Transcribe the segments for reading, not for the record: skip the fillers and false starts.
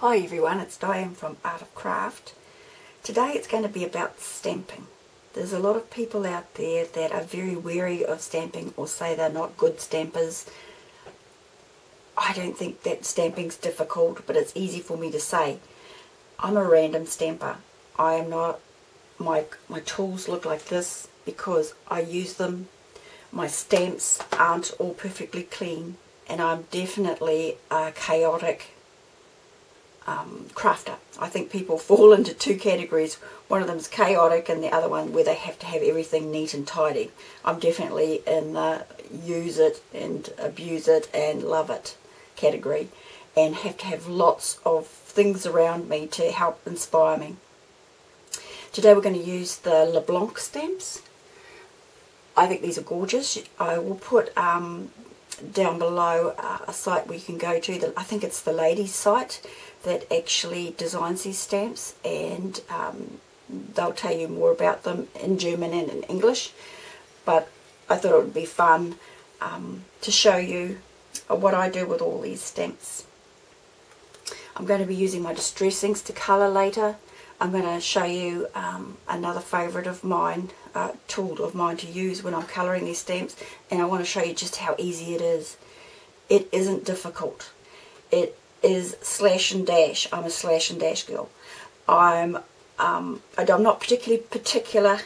Hi everyone, it's Diane from Art of Craft. Today it's going to be about stamping. There's a lot of people out there that are very wary of stamping or say they're not good stampers. I don't think that stamping's difficult, but it's easy for me to say. I'm a random stamper. I am not, my tools look like this because I use them. My stamps aren't all perfectly clean, and I'm definitely a chaotic crafter. I think people fall into two categories. One of them is chaotic and the other one where they have to have everything neat and tidy. I'm definitely in the use it and abuse it and love it category, and have to have lots of things around me to help inspire me. Today we're going to use the Blanche stamps. I think these are gorgeous. I will put down below a site where you can go to. I think it's the ladies site that actually designs these stamps, and they'll tell you more about them in German and in English, but I thought it would be fun to show you what I do with all these stamps. I'm going to be using my distress inks to colour later. I'm going to show you another favourite of mine, tool of mine to use when I'm colouring these stamps, and I want to show you just how easy it is. It isn't difficult. It is slash and dash. I'm a slash and dash girl. I'm not particularly particular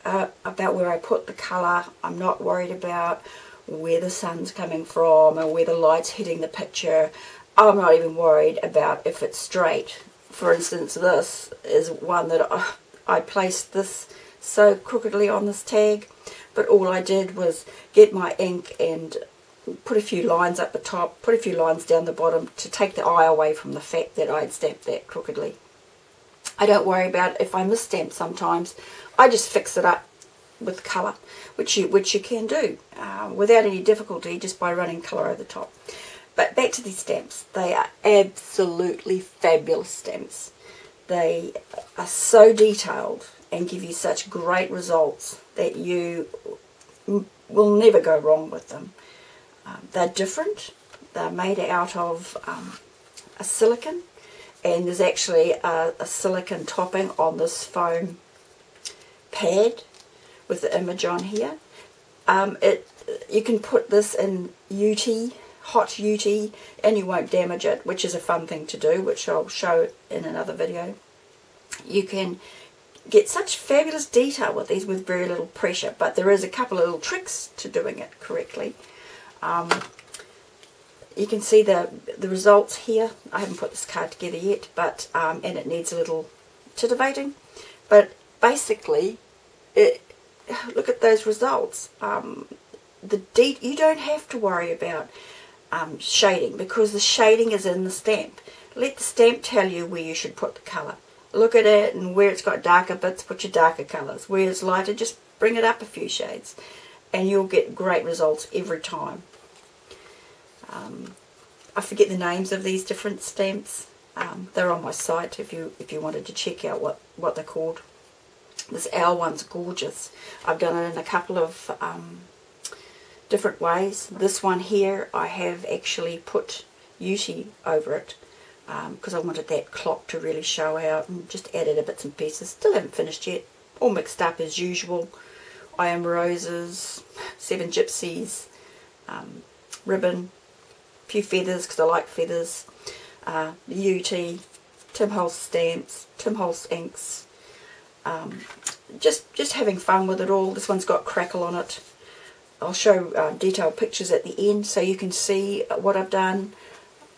about where I put the colour. I'm not worried about where the sun's coming from or where the light's hitting the picture. I'm not even worried about if it's straight. For instance, this is one that I placed this so crookedly on this tag, but all I did was get my ink and put a few lines up the top, put a few lines down the bottom to take the eye away from the fact that I'd stamped that crookedly. I don't worry about if I misstamp sometimes. I just fix it up with colour, which you can do without any difficulty just by running colour over the top. But back to these stamps. They are absolutely fabulous stamps. They are so detailed and give you such great results that you will never go wrong with them. They're different. They're made out of a silicone, and there's actually a silicone topping on this foam pad with the image on here. You can put this in UT, hot UT, and you won't damage it, which is a fun thing to do, which I'll show in another video. You can get such fabulous detail with these with very little pressure, but there is a couple of little tricks to doing it correctly. You can see the results here. I haven't put this card together yet, but and it needs a little titivating, but basically look at those results. You don't have to worry about shading, because the shading is in the stamp. Let the stamp tell you where you should put the colour. Look at it, and where it's got darker bits, put your darker colours. Where it's lighter, just bring it up a few shades, and you'll get great results every time. I forget the names of these different stamps. They're on my site if you wanted to check out what they're called. This owl one's gorgeous. I've done it in a couple of different ways. This one here, I have actually put UT over it because I wanted that clock to really show out, and just added a bits and pieces. Still haven't finished yet. All mixed up as usual. I Am Roses, 7 Gypsies, ribbon, a few feathers because I like feathers, UT, Tim Holtz stamps, Tim Holtz inks. Just having fun with it all. This one's got crackle on it. I'll show detailed pictures at the end so you can see what I've done,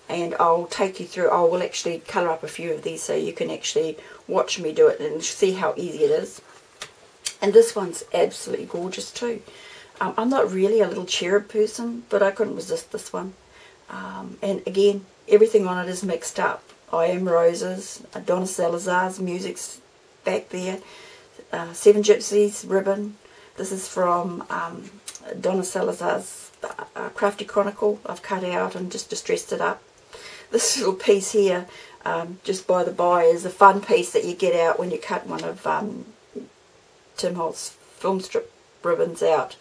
and I'll take you through. I will actually colour up a few of these so you can actually watch me do it and see how easy it is. And this one's absolutely gorgeous too. I'm not really a little cherub person, but I couldn't resist this one. And again, everything on it is mixed up. I Am Roses, Donna Salazar's music's back there, 7 Gypsies ribbon. This is from Donna Salazar's Crafty Chronicle. I've cut out and just distressed it up. This little piece here, just by the by, is a fun piece that you get out when you cut one of Tim Holtz film strip ribbons out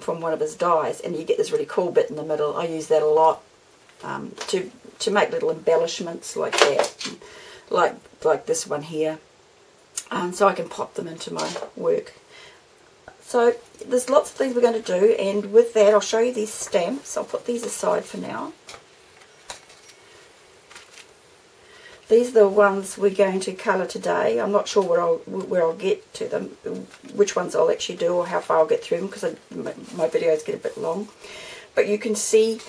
from one of his dies, and you get this really cool bit in the middle. I use that a lot. to make little embellishments like that, like this one here, so I can pop them into my work. So there's lots of things we're going to do, and with that I'll show you these stamps. I'll put these aside for now. These are the ones we're going to colour today. I'm not sure where I'll get to them, which ones I'll actually do or how far I'll get through them, because my videos get a bit long. But you can see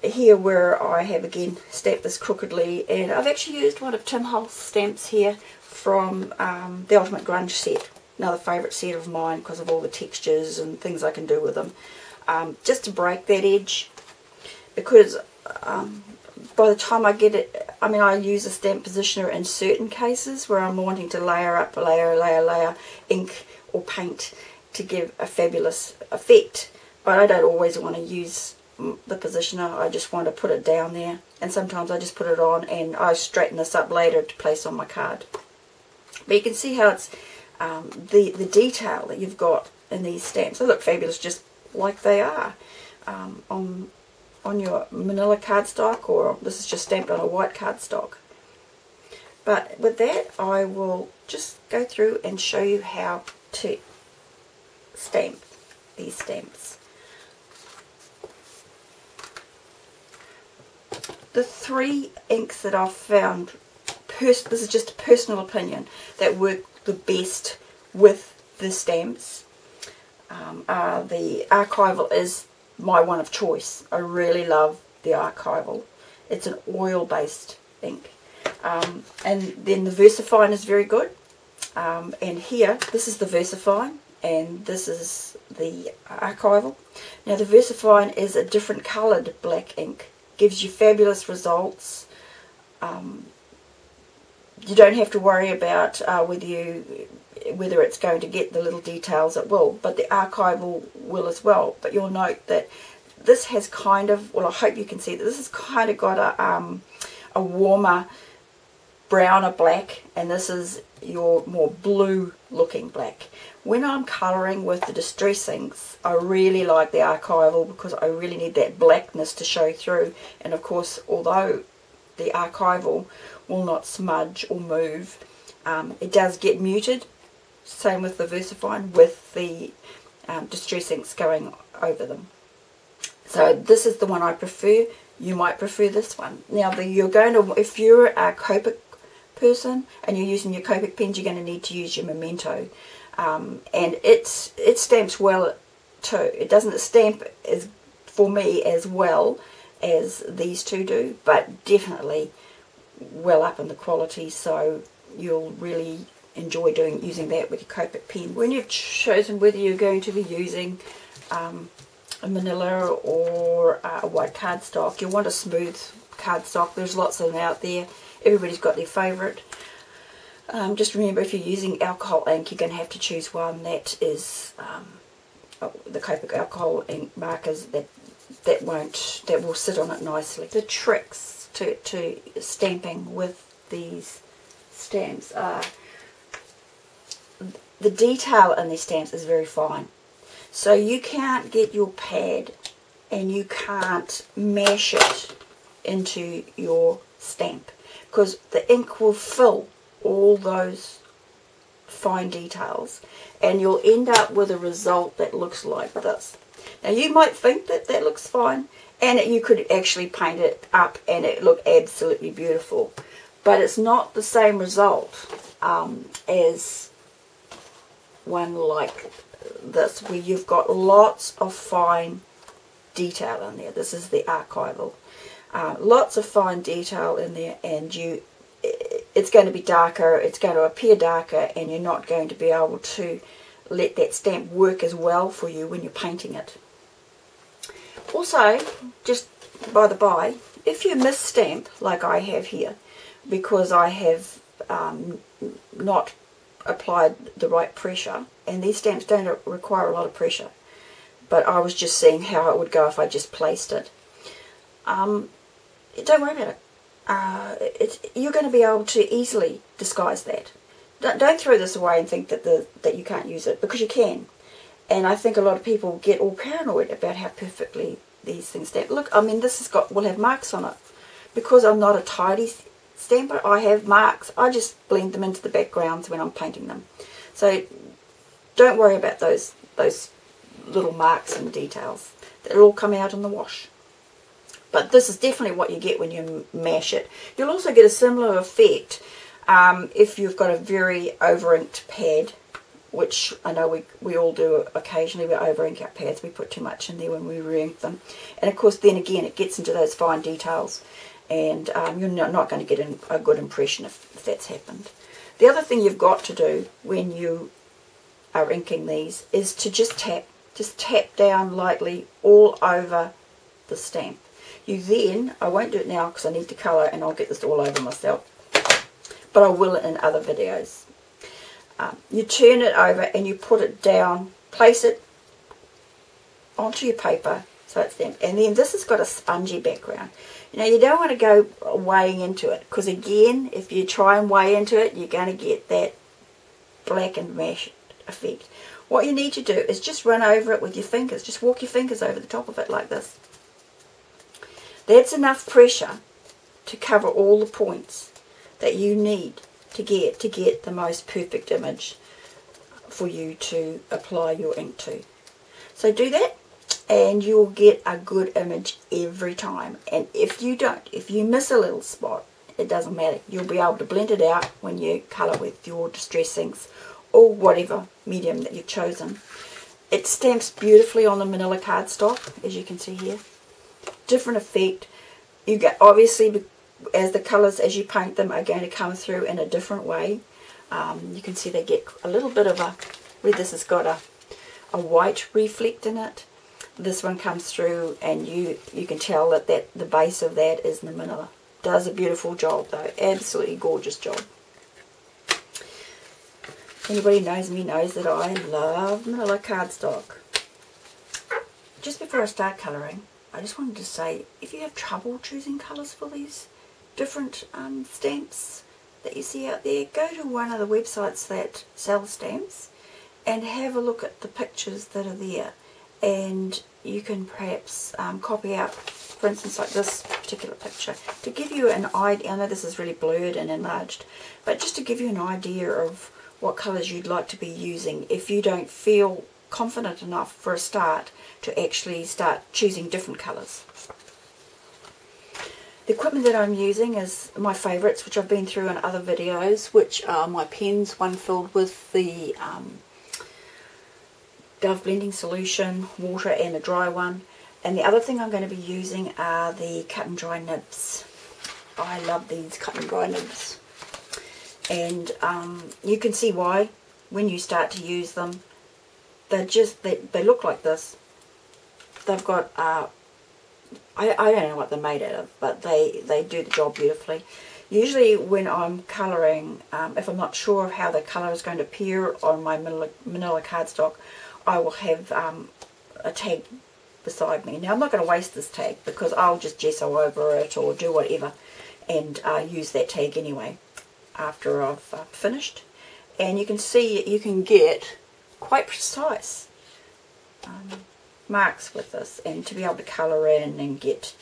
here where I have again stamped this crookedly, and I've actually used one of Tim Holtz stamps here from the Ultimate Grunge set. Another favourite set of mine because of all the textures and things I can do with them. Just to break that edge, because by the time I get it, I mean, I use a stamp positioner in certain cases where I'm wanting to layer up, layer ink or paint to give a fabulous effect, but I don't always want to use the positioner. I just want to put it down there, and sometimes I just put it on and I straighten this up later to place on my card. But you can see how it's the detail that you've got in these stamps. They look fabulous just like they are on your manila cardstock, or this is just stamped on a white cardstock. But with that, I will just go through and show you how to stamp these stamps. The three inks that I've found, this is just a personal opinion, that work the best with the stamps, the Archival is my one of choice. I really love the Archival. It's an oil based ink, and then the VersaFine is very good, and here this is the VersaFine and this is the Archival. Now the VersaFine is a different coloured black ink, gives you fabulous results. You don't have to worry about whether it's going to get the little details. It will, but the Archival will as well. But you'll note that this has kind of, well, I hope you can see that this has kind of got a warmer browner black, and this is your more blue looking black. When I'm colouring with the Distress inks, I really like the Archival because I really need that blackness to show through. And of course, although the Archival will not smudge or move, it does get muted. Same with the VersaFine, with the Distress inks going over them. So this is the one I prefer. You might prefer this one. Now you're going to, if you're a Copic person and you're using your Copic pens, you're going to need to use your Memento, and it stamps well too. It doesn't stamp as, for me, as well as these two do, but definitely well up in the quality, so you'll really enjoy using that with your Copic pen. When you've chosen whether you're going to be using a manila or a white cardstock, you want a smooth cardstock. There's lots of them out there. Everybody's got their favourite. Just remember, if you're using alcohol ink, you're going to have to choose one that is the Copic alcohol ink markers that will sit on it nicely. The tricks to stamping with these stamps are, the detail in these stamps is very fine. So you can't get your pad and you can't mash it into your stamp, because the ink will fill all those fine details and you'll end up with a result that looks like this. Now you might think that that looks fine, and you could actually paint it up and it look absolutely beautiful, but it's not the same result as one like this, where you've got lots of fine detail in there. This is the Archival. Lots of fine detail in there, and it's going to be darker, it's going to appear darker, and you're not going to be able to let that stamp work as well for you when you're painting it. Also, just by the by, if you misstamp like I have here, because I have not applied the right pressure, and these stamps don't require a lot of pressure, but I was just seeing how it would go if I just placed it. Don't worry about it. You're going to be able to easily disguise that. Don't throw this away and think that you can't use it, because you can. And I think a lot of people get all paranoid about how perfectly these things stamped. Look, I mean, this will have marks on it. Because I'm not a tidy stamper, I have marks. I just blend them into the backgrounds when I'm painting them. So don't worry about those little marks and details. They'll all come out in the wash. But this is definitely what you get when you mash it. You'll also get a similar effect if you've got a very over-inked pad, which I know we all do occasionally. We over-ink our pads. We put too much in there when we re-ink them. And of course, then again, it gets into those fine details. And you're not going to get a good impression if that's happened. The other thing you've got to do when you are inking these is to just tap down lightly all over the stamp. You then, I won't do it now because I need to colour and I'll get this all over myself, but I will in other videos. You turn it over and you put it down, place it onto your paper so it's stamped, and then this has got a spongy background. You know, you don't want to go way into it, because again, if you try and way into it, you're going to get that black and mash effect. What you need to do is just run over it with your fingers. Just walk your fingers over the top of it like this. That's enough pressure to cover all the points that you need to get the most perfect image for you to apply your ink to. So do that and you'll get a good image every time. And if you miss a little spot, it doesn't matter. You'll be able to blend it out when you colour with your distress inks or whatever medium that you've chosen. It stamps beautifully on the manila cardstock, as you can see here. Different effect. You get, obviously, as the colours as you paint them are going to come through in a different way. You can see they get a little bit of where this has got a white reflect in it. This one comes through and you can tell that the base of that is the manila. Does a beautiful job though, absolutely gorgeous job. Anybody knows me knows that I love manila cardstock. Just before I start colouring, I just wanted to say, if you have trouble choosing colours for these different stamps that you see out there, go to one of the websites that sell stamps and have a look at the pictures that are there, and you can perhaps copy out, for instance, like this particular picture, to give you an idea. I know this is really blurred and enlarged, but just to give you an idea of what colours you'd like to be using if you don't feel confident enough for a start to actually start choosing different colours. The equipment that I'm using is my favourites, which I've been through in other videos, which are my pens, one filled with the Dove blending solution, water, and a dry one. And the other thing I'm going to be using are the cut and dry nibs. I love these cut and dry nibs. And you can see why when you start to use them. They look like this. They've got I don't know what they're made out of, but they do the job beautifully. Usually when I'm colouring, if I'm not sure of how the colour is going to appear on my manila cardstock, I will have a tag beside me. Now I'm not going to waste this tag because I'll just gesso over it or do whatever and use that tag anyway after I've finished. And you can see you can get quite precise marks with this, and to be able to colour in and get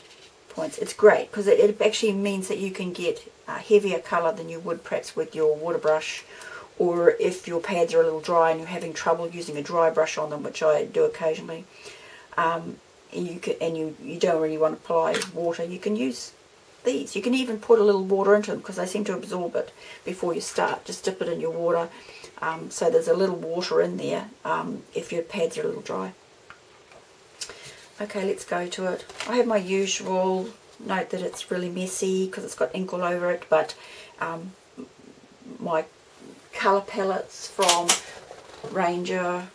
points, it's great because it actually means that you can get heavier colour than you would perhaps with your water brush, or if your pads are a little dry and you're having trouble using a dry brush on them, which I do occasionally, you don't really want to apply water, you can use these. You can even put a little water into them because they seem to absorb it before you start. Just dip it in your water, so there's a little water in there if your pads are a little dry. Okay, let's go to it. I have my usual note that it's really messy because it's got ink all over it, but my colour palettes from Ranger,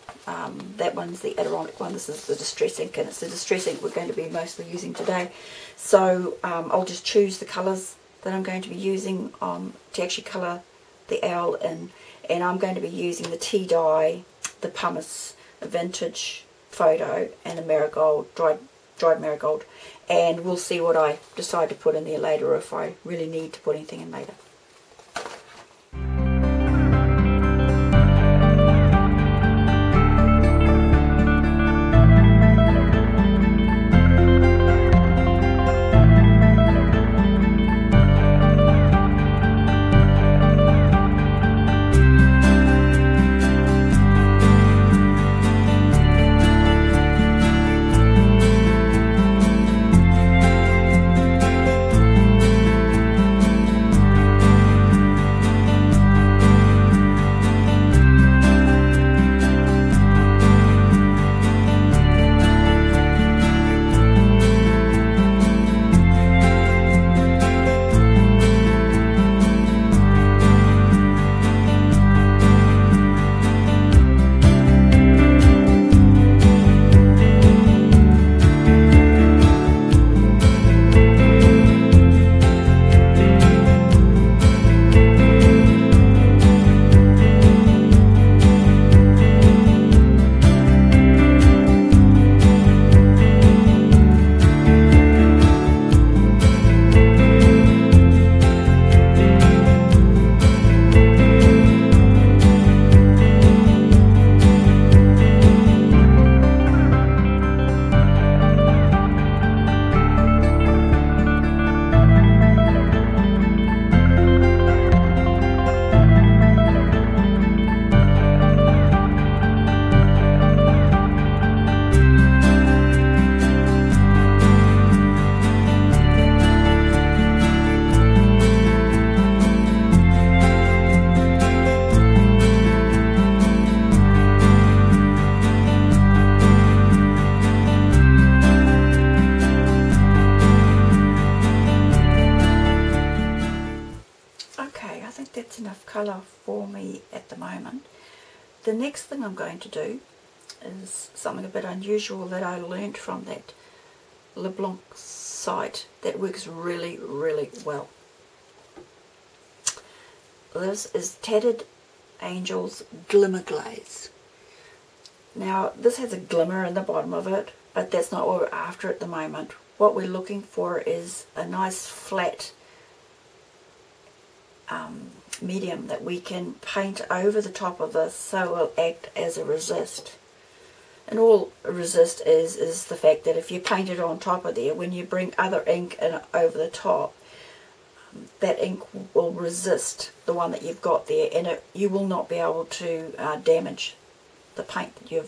that one's the Adirondack one, this is the Distress ink, and it's the Distress ink we're going to be mostly using today. So I'll just choose the colours that I'm going to be using to actually colour the owl in, and I'm going to be using the tea dye, the pumice, the vintage photo, and the marigold, dried marigold, and we'll see what I decide to put in there later, or if I really need to put anything in later. enough colour for me at the moment. The next thing I'm going to do is something a bit unusual that I learned from that Blanche site that works really, really well. This is Tattered Angels Glimmer Glaze. Now this has a glimmer in the bottom of it, but that's not what we're after at the moment. What we're looking for is a nice flat medium that we can paint over the top of this so it will act as a resist. And all a resist is the fact that if you paint it on top of there, when you bring other ink in over the top, that ink will resist the one that you've got there, and you will not be able to damage the paint that you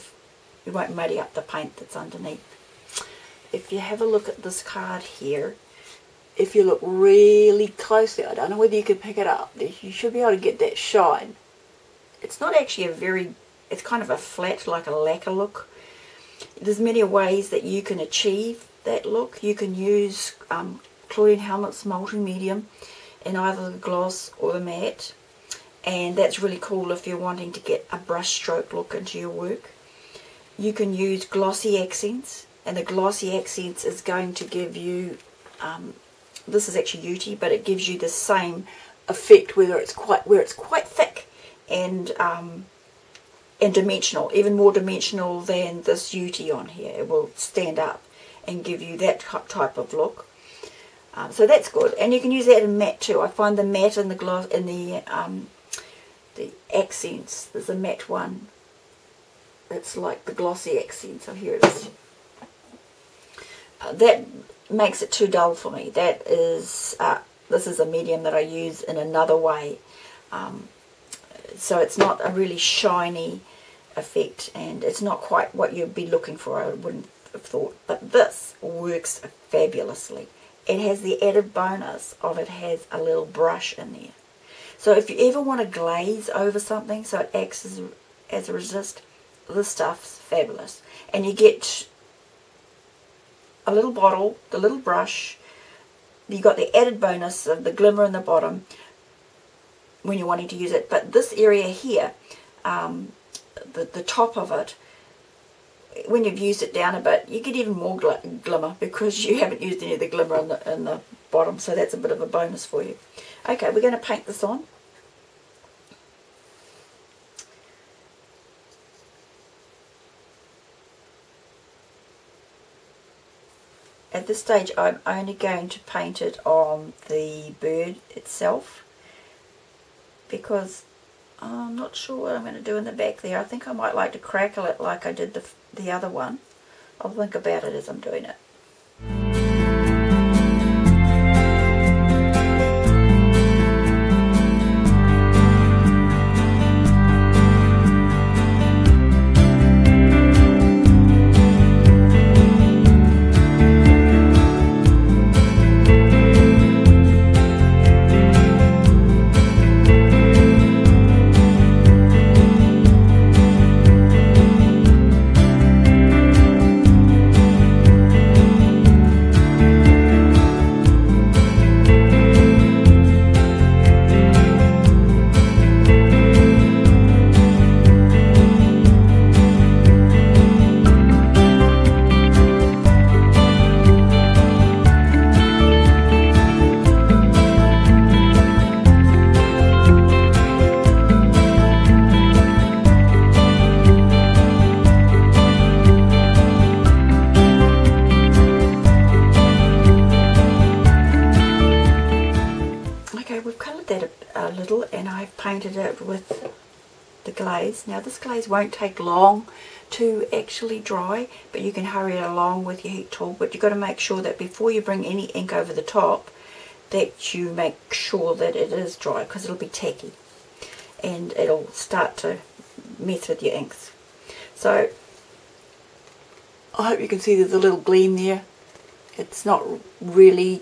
won't muddy up the paint that's underneath. If you have a look at this card here, if you look really closely, I don't know whether you can pick it up, you should be able to get that shine. It's not actually it's kind of a flat, like a lacquer look. There's many ways that you can achieve that look. You can use Claudine Helmut's multi-medium in either the gloss or the matte, and that's really cool if you're wanting to get a brush stroke look into your work. You can use glossy accents, and the glossy accents is going to give you, this is actually Uti, but it gives you the same effect where it's quite thick and dimensional, even more dimensional than this Uti on here. It will stand up and give you that type of look. So that's good, and you can use that in matte too. I find the matte and the gloss and the accents. There's a matte one that's like the glossy accent. So here it is. That makes it too dull for me. That is this is a medium that I use in another way. So it's not a really shiny effect, and it's not quite what you'd be looking for, I wouldn't have thought. But this works fabulously. It has the added bonus of it has a little brush in there. So if you ever want to glaze over something so it acts as a resist, this stuff's fabulous. And you get a little bottle, the little brush, you got the added bonus of the glimmer in the bottom when you're wanting to use it. But this area here, the top of it, when you've used it down a bit, you get even more glimmer because you haven't used any of the glimmer in the bottom, so that's a bit of a bonus for you. Okay, we're going to paint this on. At this stage I'm only going to paint it on the bird itself because I'm not sure what I'm going to do in the back there. I think I might like to crackle it like I did the other one. I'll think about it as I'm doing it. Painted it with the glaze. Now this glaze won't take long to actually dry, but you can hurry it along with your heat tool. But you've got to make sure that before you bring any ink over the top that you make sure that it is dry, because it'll be tacky and it'll start to mess with your inks. So I hope you can see there's a little gleam there. It's not really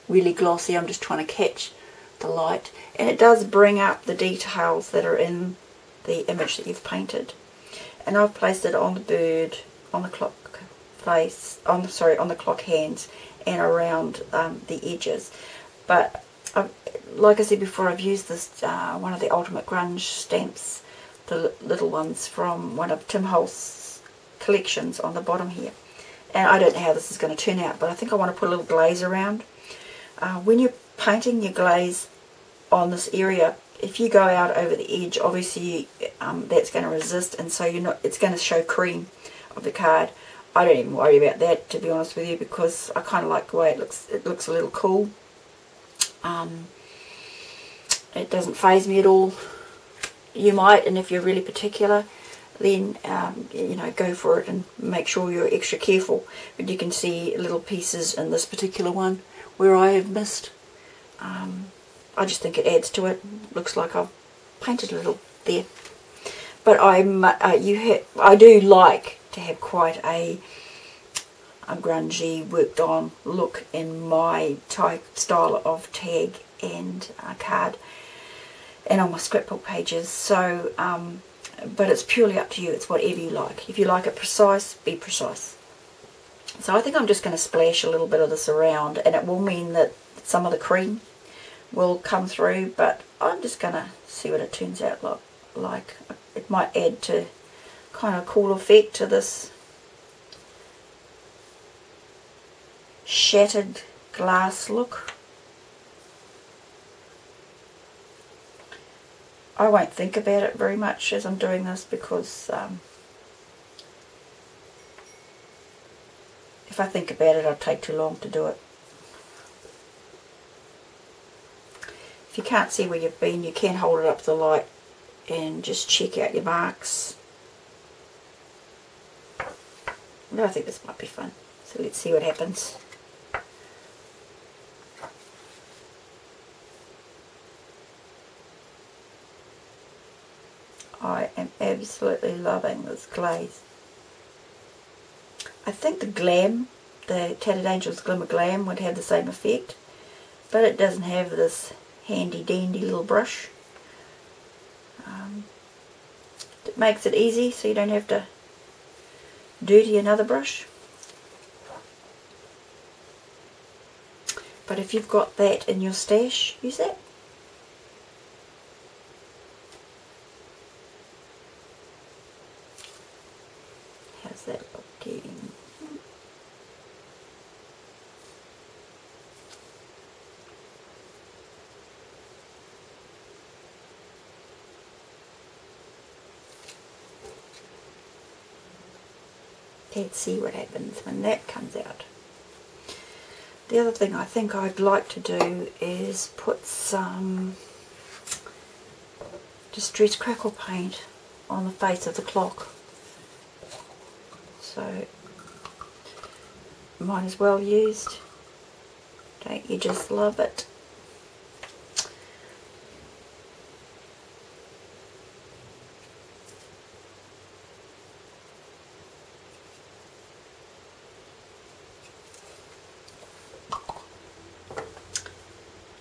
glossy. I'm just trying to catch the light, and it does bring up the details that are in the image that you've painted. And I've placed it on the bird, on the clock face, on the clock hands, and around the edges. But like I said before, I've used this one of the Ultimate Grunge stamps, the little ones from one of Tim Holtz's collections on the bottom here. And I don't know how this is going to turn out, but I think I want to put a little glaze around. When you're painting your glaze on this area, if you go out over the edge, obviously that's going to resist, and so it's going to show cream of the card. I don't even worry about that, to be honest with you, because I kind of like the way it looks. It looks a little cool. It doesn't faze me at all. You might, and if you're really particular, then you know, go for it and make sure you're extra careful. But you can see little pieces in this particular one where I have missed. I just think it adds to it. Looks like I've painted a little there. But I do like to have quite a grungy, worked on look in my type style of tag and card and on my scrapbook pages. So but it's purely up to you. It's whatever you like. If you like it precise, be precise. So I think I'm just going to splash a little bit of this around, and it will mean that some of the cream will come through, but I'm just going to see what it turns out like. It might add to kind of cool effect to this shattered glass look. I won't think about it very much as I'm doing this, because if I think about it, it'll take too long to do it. If you can't see where you've been, you can hold it up to the light and just check out your marks. But I think this might be fun. So let's see what happens. I am absolutely loving this glaze. I think the Glam, the Tattered Angels Glimmer Glam, would have the same effect, but it doesn't have this handy dandy little brush. It makes it easy so you don't have to dirty another brush. But if you've got that in your stash, use that. How's that looking? Let's see what happens when that comes out. The other thing I think I'd like to do is put some Distress Crackle paint on the face of the clock. So, might as well used. Don't you just love it?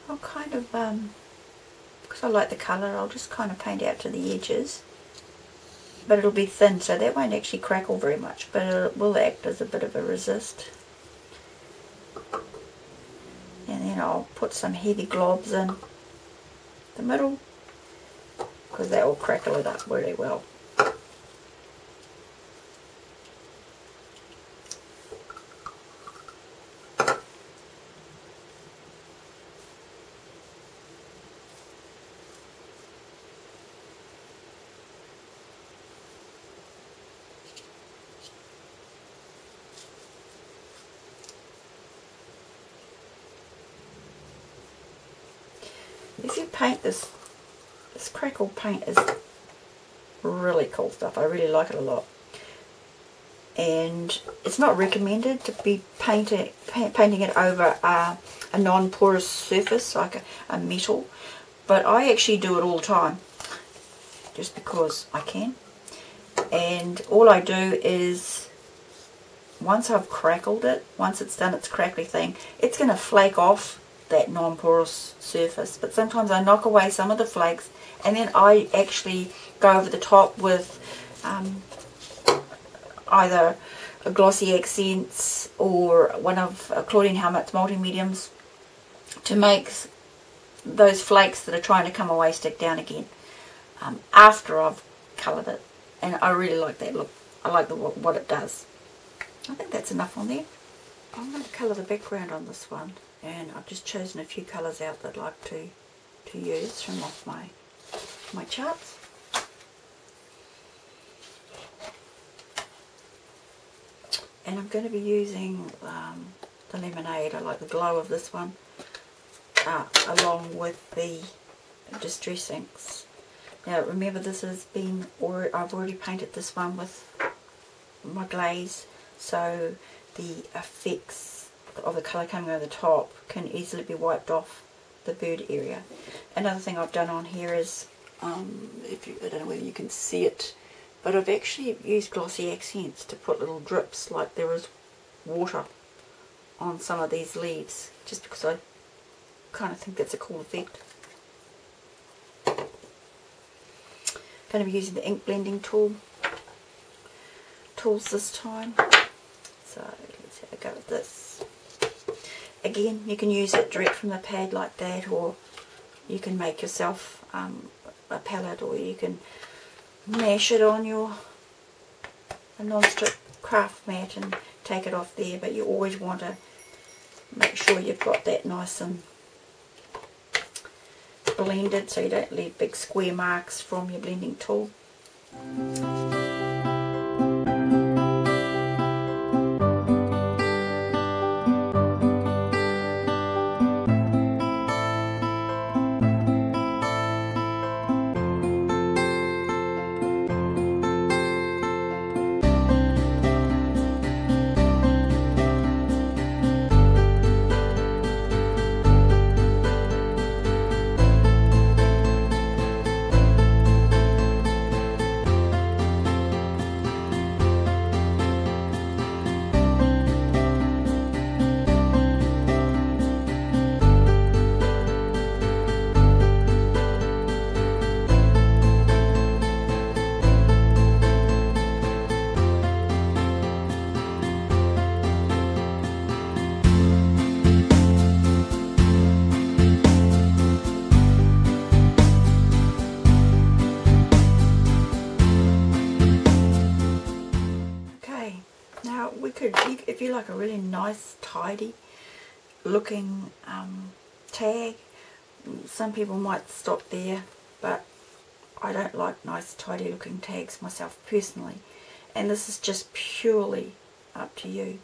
I'll kind of, because I like the colour, I'll just kind of paint out to the edges. But it'll be thin, so that won't actually crackle very much, but it will act as a bit of a resist. And then I'll put some heavy globs in the middle, because that will crackle it up really well. If you paint this crackle paint is really cool stuff. I really like it a lot. And it's not recommended to be painting it over a non-porous surface like a metal, but I actually do it all the time just because I can. And all I do is, once I've crackled it, once it's done its crackly thing, it's going to flake off that non-porous surface, but sometimes I knock away some of the flakes, and then I actually go over the top with either a glossy accents or one of Claudine Helmut's multi-mediums to make those flakes that are trying to come away stick down again after I've coloured it. And I really like that look. I like what it does. I think that's enough on there. I'm going to colour the background on this one, and I've just chosen a few colours out that I'd like to use from off my charts. And I'm going to be using the lemonade. I like the glow of this one, along with the distress inks. Now remember, this has been, I've already painted this one with my glaze, so the effects of the colour coming over the top can easily be wiped off the bird area. Another thing I've done on here is, I don't know whether you can see it, but I've actually used glossy accents to put little drips like there is water on some of these leaves, just because I kind of think that's a cool effect. Going to be using the ink blending tools this time. So let's have a go with this. Again, you can use it direct from the pad like that, or you can make yourself a palette, or you can mash it on a non-stick craft mat and take it off there, but you always want to make sure you've got that nice and blended so you don't leave big square marks from your blending tool. If you like a really nice, tidy looking tag, some people might stop there, but I don't like nice, tidy looking tags myself personally, and this is just purely up to you.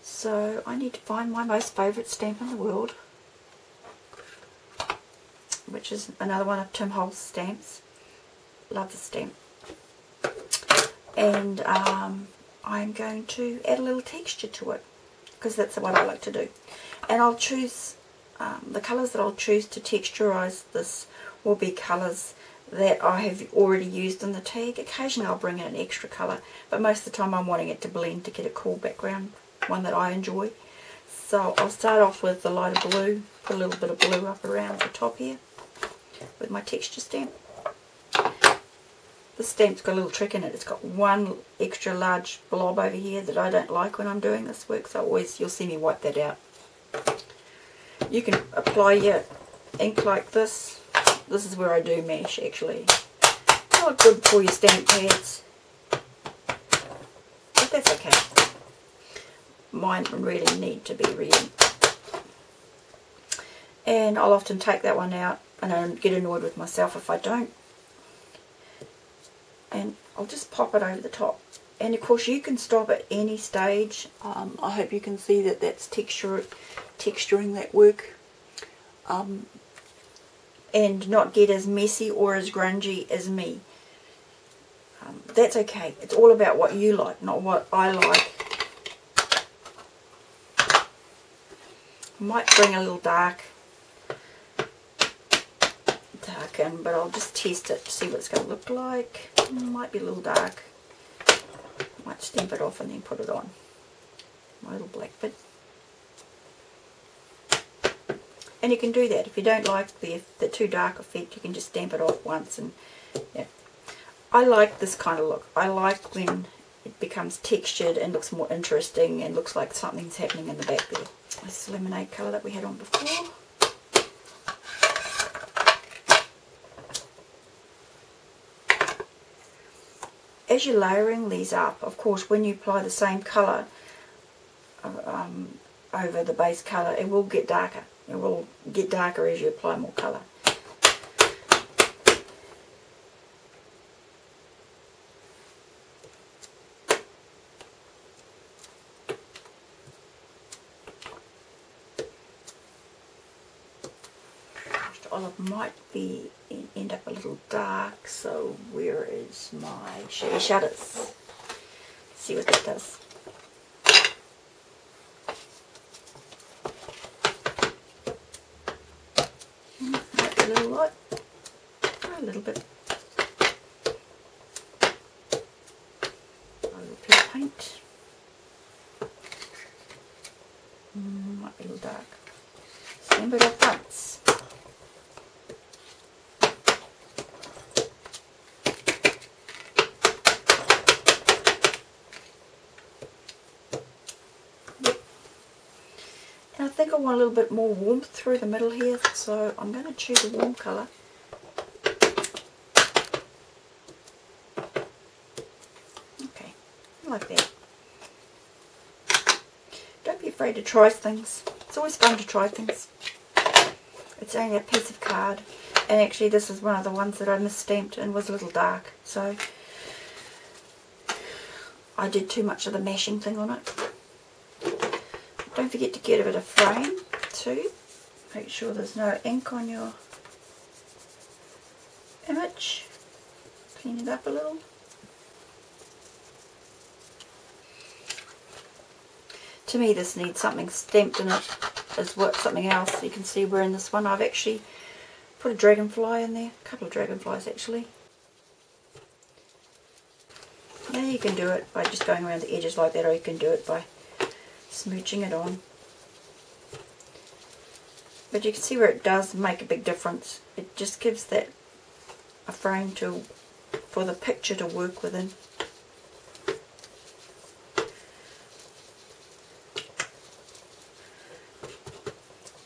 So I need to find my most favourite stamp in the world, which is another one of Tim Holtz stamps. Love the stamp. And I'm going to add a little texture to it, because that's what I like to do. And I'll choose, the colours that I'll choose to texturise this will be colours that I have already used in the tag. Occasionally I'll bring in an extra colour, but most of the time I'm wanting it to blend to get a cool background, one that I enjoy. So I'll start off with the lighter blue, put a little bit of blue up around the top here with my texture stamp. This stamp's got a little trick in it. It's got one extra large blob over here that I don't like when I'm doing this work, so you'll see me wipe that out. You can apply your ink like this. This is where I do mash, actually. Not good for your stamp pads, but that's okay. Mine really need to be re-inked. And I'll often take that one out, and I get annoyed with myself if I don't. And I'll just pop it over the top. And of course you can stop at any stage. I hope you can see that that's texturing that work. And not get as messy or as grungy as me. That's okay. It's all about what you like, not what I like. I might bring a little dark in, but I'll just test it to see what it's going to look like. It might be a little dark. Might stamp it off and then put it on my little black bit. And you can do that if you don't like the too dark effect. You can just stamp it off once, and yeah. I like this kind of look. I like when it becomes textured and looks more interesting and looks like something's happening in the back there. This lemonade colour that we had on before. as you're layering these up, of course, when you apply the same colour over the base colour, it will get darker. It will get darker as you apply more colour. Olive might end up a little dark, so where is my shady shutters? Let's see what that does. Might be a little light, a little bit. A little bit of paint. Might be a little dark. Same bit of paints. I think I want a little bit more warmth through the middle here, so I'm going to choose a warm colour. Okay, like that. Don't be afraid to try things. It's always fun to try things. It's only a piece of card, and actually this is one of the ones that I misstamped and was a little dark, so I did too much of the mashing thing on it. Don't forget to give it a frame too. Make sure there's no ink on your image. Clean it up a little. To me this needs something stamped in it as what something else. You can see where in this one I've actually put a dragonfly in there. A couple of dragonflies actually. Now you can do it by just going around the edges like that, or you can do it by smooching it on. But you can see where it does make a big difference. It just gives that a frame for the picture to work within.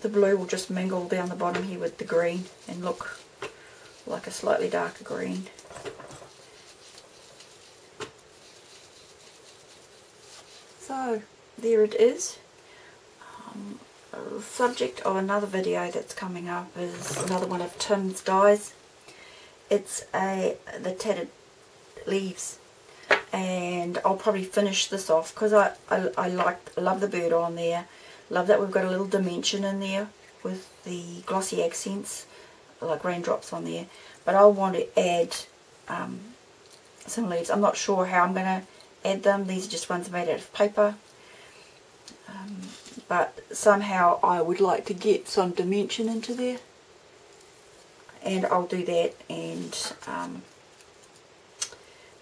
The blue will just mingle down the bottom here with the green and look like a slightly darker green. So there it is. The subject of another video that's coming up is another one of Tim's dies. It's the tattered leaves, and I'll probably finish this off because I love the bird on there. Love that we've got a little dimension in there with the glossy accents like raindrops on there. But I want to add some leaves. I'm not sure how I'm going to add them. These are just ones made out of paper. But somehow I would like to get some dimension into there, and I'll do that and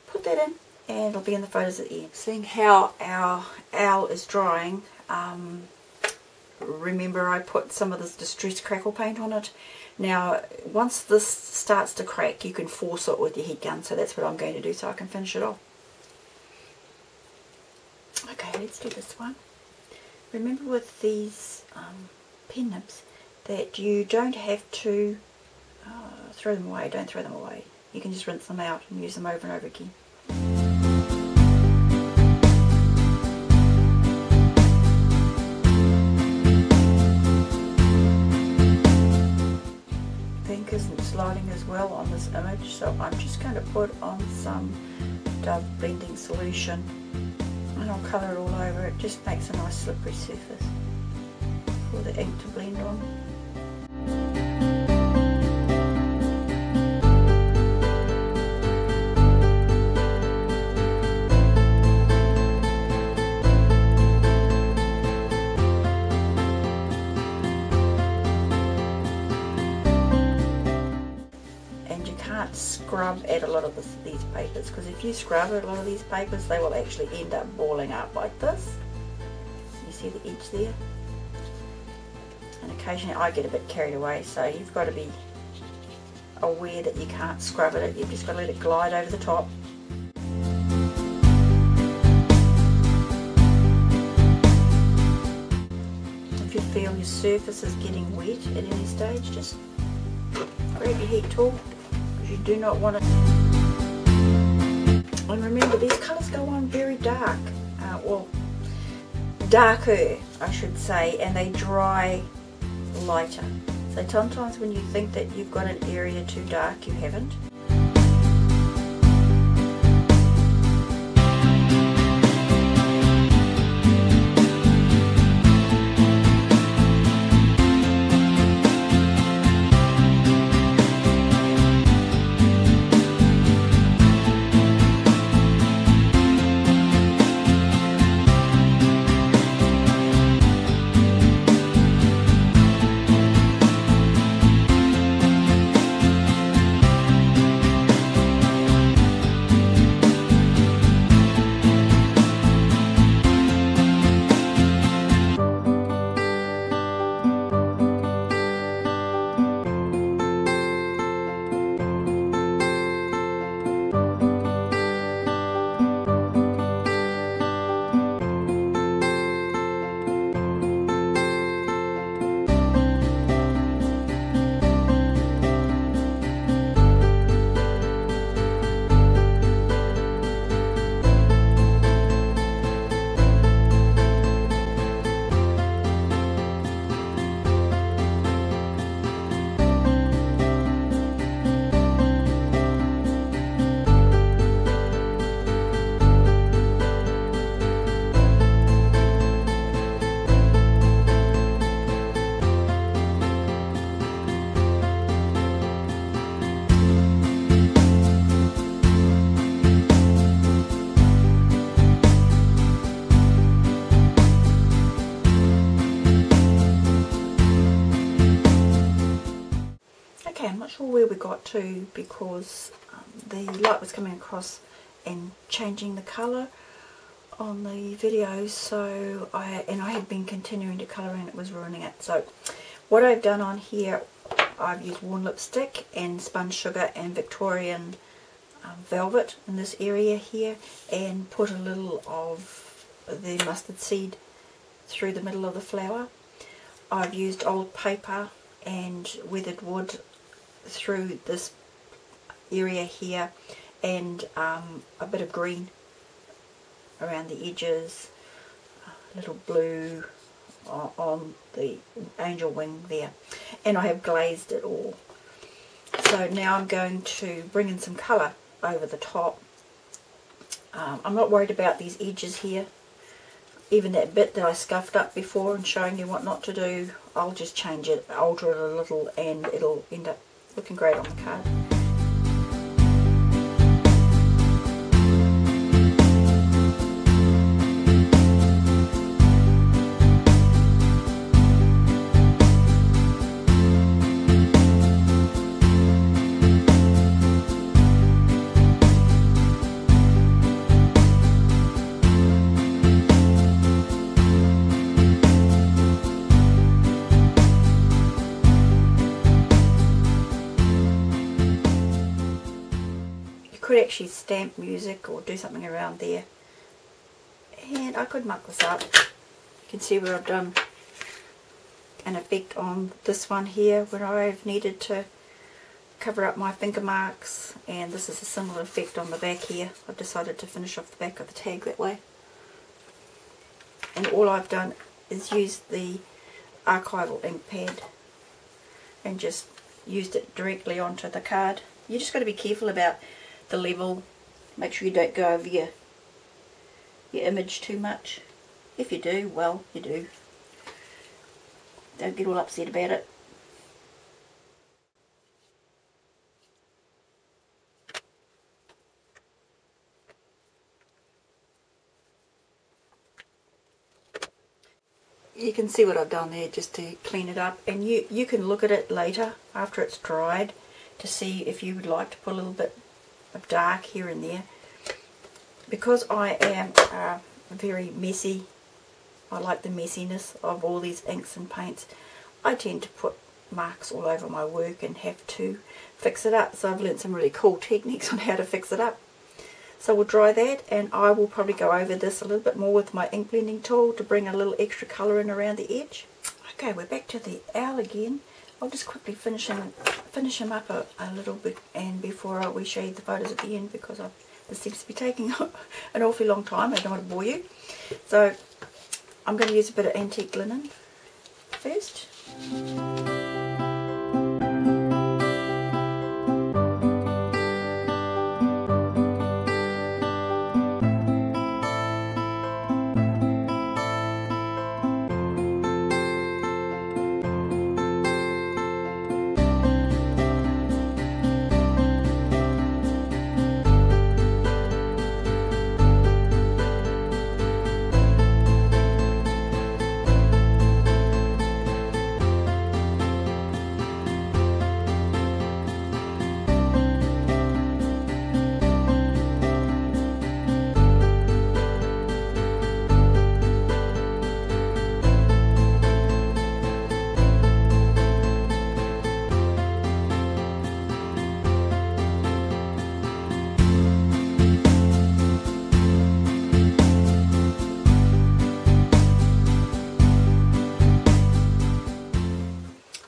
put that in, and it'll be in the photos at the end. Seeing how our owl is drying, remember I put some of this distressed crackle paint on it. Now once this starts to crack you can force it with your heat gun, so that's what I'm going to do so I can finish it off. Okay, let's do this one. Remember with these pen nibs that you don't have to throw them away. Don't throw them away. You can just rinse them out and use them over and over again. Pink isn't sliding as well on this image, so I'm just going to put on some Dove blending solution. And I'll colour it all over. It just makes a nice slippery surface for the ink to blend on. And you can't scrub at a lot of these papers, because if you scrub at a lot of these papers they will actually end up balling up like this. You see the edge there? And occasionally I get a bit carried away, so you've got to be aware that you can't scrub at it. You've just got to let it glide over the top. If you feel your surface is getting wet at any stage, just grab your heat tool, because you do not want it. And remember, these colours go on very dark, well, darker I should say, and they dry lighter. So sometimes when you think that you've got an area too dark, you haven't. Okay, I'm not sure where we got to because the light was coming across and changing the colour on the video, so I had been continuing to colour and it was ruining it. So what I've done on here, I've used worn lipstick and spun sugar and Victorian velvet in this area here, and put a little of the mustard seed through the middle of the flower. I've used old paper and weathered wood through this area here, and a bit of green around the edges, a little blue on the angel wing there, and I have glazed it all. So now I'm going to bring in some colour over the top. I'm not worried about these edges here. Even that bit that I scuffed up before and showing you what not to do, I'll just change it, alter it a little, and it'll end up looking great on the card. Could actually stamp music or do something around there, and I could muck this up. You can see where I've done an effect on this one here where I've needed to cover up my finger marks, and this is a similar effect on the back here. I've decided to finish off the back of the tag that way, and all I've done is use the archival ink pad and just used it directly onto the card. You just got to be careful about the level. Make sure you don't go over your image too much. If you do, well, you do. Don't get all upset about it. You can see what I've done there just to clean it up, and you can look at it later after it's dried to see if you would like to put a little bit of dark here and there. Because I am very messy, I like the messiness of all these inks and paints, I tend to put marks all over my work and have to fix it up. So I've learned some really cool techniques on how to fix it up. So we'll dry that, and I will probably go over this a little bit more with my ink blending tool to bring a little extra colour in around the edge. Okay, we're back to the owl again. I'll just quickly finish him up a little bit, and before we show you the photos at the end, because I've This seems to be taking an awfully long time. I don't want to bore you. So I'm going to use a bit of antique linen first.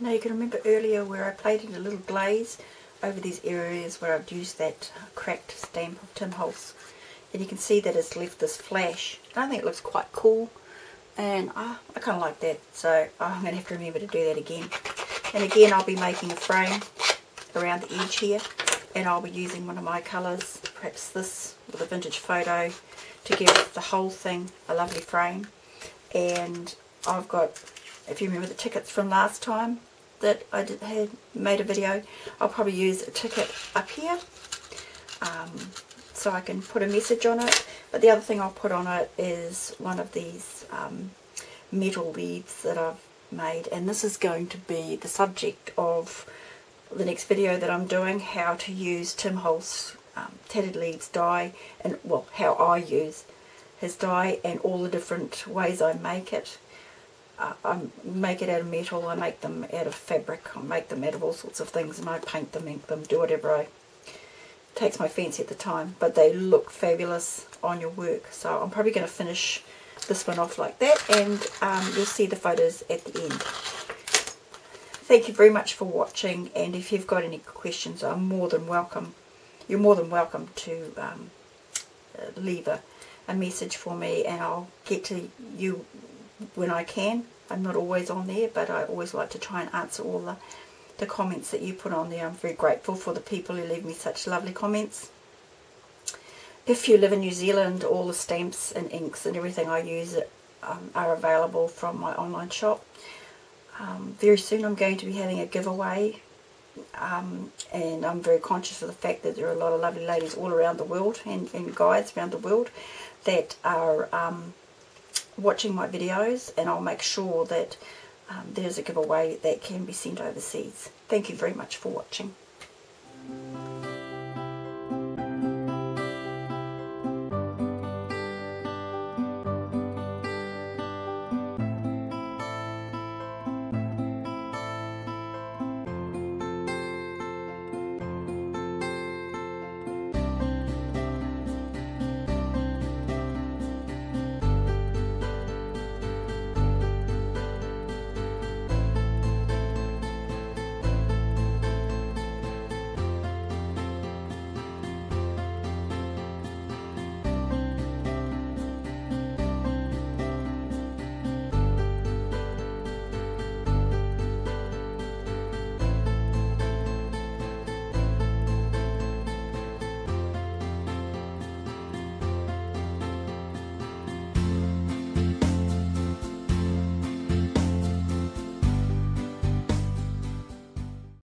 Now you can remember earlier where I plated a little glaze over these areas where I've used that cracked stamp of Tim Holtz, and you can see that it's left this flash. I think it looks quite cool, and I kind of like that, so I'm going to have to remember to do that again. And again, I'll be making a frame around the edge here, and I'll be using one of my colours, perhaps this with a vintage photo, to give the whole thing a lovely frame. And I've got, if you remember the tickets from last time that I had made a video, I'll probably use a ticket up here, so I can put a message on it. But the other thing I'll put on it is one of these metal leaves that I've made, and this is going to be the subject of the next video that I'm doing, how to use Tim Holtz Tattered Leaves dye, and well, how I use his dye and all the different ways I make it. I make it out of metal, I make them out of fabric, I make them out of all sorts of things, and I paint them, ink them, do whatever takes my fancy at the time, but they look fabulous on your work. So I'm probably going to finish this one off like that, and you'll see the photos at the end. Thank you very much for watching, and if you've got any questions, I'm more than welcome. You're more than welcome to leave a message for me, and I'll get to you when I can. I'm not always on there, but I always like to try and answer all the comments that you put on there. I'm very grateful for the people who leave me such lovely comments. If you live in New Zealand, all the stamps and inks and everything I use are available from my online shop. Very soon I'm going to be having a giveaway, and I'm very conscious of the fact that there are a lot of lovely ladies all around the world, and guys around the world, that are watching my videos, and I'll make sure that there's a giveaway that can be sent overseas. Thank you very much for watching.